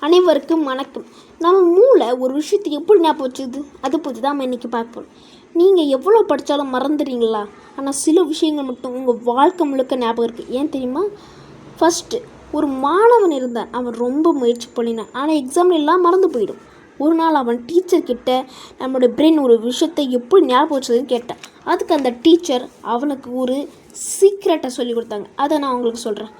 அனைவருக்கும் வணக்கம். நம்ம மூளை ஒரு விஷயத்தை எப்படி ஞாபகம் வச்சுது அதை பற்றி தான் நம்ம இன்றைக்கி பார்ப்போம். நீங்கள் எவ்வளோ படித்தாலும் மறந்துடுறீங்களா? ஆனால் சில விஷயங்கள் மட்டும் உங்கள் வாழ்க்கை முழுக்க ஞாபகம் இருக்குது. ஏன் தெரியுமா? ஃபஸ்ட்டு, ஒரு மாணவன் இருந்தான். அவன் ரொம்ப முயற்சி பண்ணினான். ஆனால் எக்ஸாம்ல எல்லாம் மறந்து போயிடும். ஒரு நாள் அவன் டீச்சர்கிட்ட நம்மளோட பிரெயின் ஒரு விஷயத்தை எப்படி ஞாபகம் வச்சதுன்னு கேட்டான். அதுக்கு அந்த டீச்சர் அவனுக்கு ஒரு சீக்ரெட்டை சொல்லி கொடுத்தாங்க. அதை நான் உங்களுக்கு சொல்கிறேன்.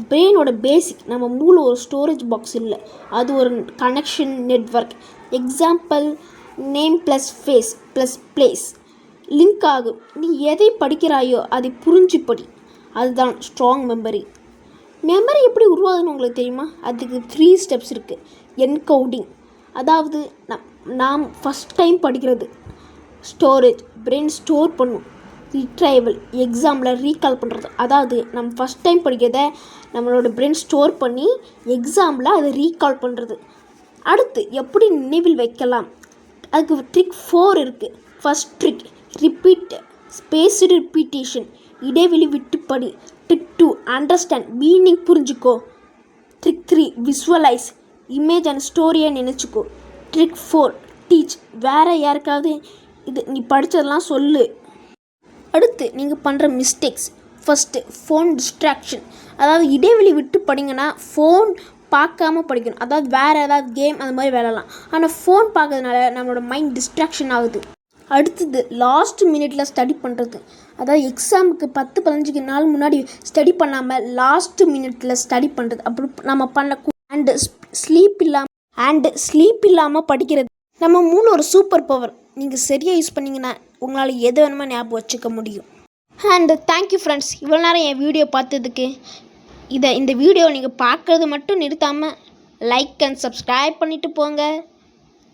பிரெயினோட பேசிக், நம்ம மூளை ஒரு ஸ்டோரேஜ் பாக்ஸ் இல்லை, அது ஒரு connection network. Example, name plus face plus place link ஆகும். நீ எதை படிக்கிறாயோ அதை புரிஞ்சு படி. அதுதான் ஸ்ட்ராங் மெமரி. மெமரி எப்படி உருவாகுதுன்னு உங்களுக்கு தெரியுமா? அதுக்கு 3 ஸ்டெப்ஸ் இருக்குது. என்கோடிங், அதாவது நாம் ஃபஸ்ட் டைம் படிக்கிறது. ஸ்டோரேஜ், பிரெயின் ஸ்டோர் பண்ணும். ரிட்ரைவல், எக்ஸாமில் ரீகால் பண்ணுறது, அதாவது நம்ம ஃபஸ்ட் டைம் படிக்கிறத நம்மளோட பிரெயின் ஸ்டோர் பண்ணி எக்ஸாமில் அதை ரீகால் பண்ணுறது. அடுத்து, எப்படி நினைவில் வைக்கலாம், அதுக்கு ட்ரிக் 4 இருக்குது. First trick, repeat, spaced repetition, இடைவெளி விட்டு படி. ட்ரிக் 2, அண்டர்ஸ்டாண்ட், மீனிங் புரிஞ்சுக்கோ. ட்ரிக் 3, விசுவலைஸ், இமேஜ் அண்ட் ஸ்டோரியை நினச்சிக்கோ. ட்ரிக் 4, டீச், வேறு யாருக்காவது இது நீ படித்ததெல்லாம் சொல்லு. அடுத்து, நீங்கள் பண்ணுற மிஸ்டேக்ஸ். ஃபஸ்ட்டு, ஃபோன் டிஸ்ட்ராக்ஷன், அதாவது இடைவெளி விட்டு படிங்கன்னா ஃபோன் பார்க்காம படிக்கணும். அதாவது வேறு ஏதாவது கேம் அந்த மாதிரி விளையாடலாம். ஆனால் ஃபோன் பார்க்கறதுனால நம்மளோட மைண்ட் டிஸ்ட்ராக்ஷன் ஆகுது. அடுத்தது, லாஸ்ட் மினிட்ல ஸ்டடி பண்ணுறது, அதாவது எக்ஸாமுக்கு 10-15 நாள் முன்னாடி ஸ்டடி பண்ணாமல் லாஸ்ட் மினிட்ல ஸ்டடி பண்ணுறது. அப்படி நம்ம பண்ண ஸ்லீப் இல்லாமல் படிக்கிறது. நம்ம மூளை ஒரு சூப்பர் பவர். நீங்கள் சரியாக யூஸ் பண்ணிங்கன்னா உங்களால் எது வேணுமோ ஞாபகம் வச்சுக்க முடியும். அண்ட் தேங்க்யூ ஃப்ரெண்ட்ஸ், இவ்வளோ நேரம் என் வீடியோ பார்த்ததுக்கு. இந்த வீடியோ நீங்கள் பார்க்குறது மட்டும் நிறுத்தாமல் லைக் அண்ட் சப்ஸ்கிரைப் பண்ணிவிட்டு போங்க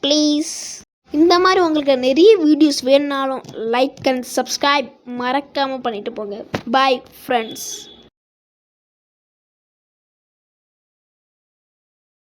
ப்ளீஸ். இந்த மாதிரி உங்களுக்கு நிறைய வீடியோஸ் வேணுனாலும் லைக் அண்ட் சப்ஸ்கிரைப் மறக்காமல் பண்ணிவிட்டு போங்க. Bye friends.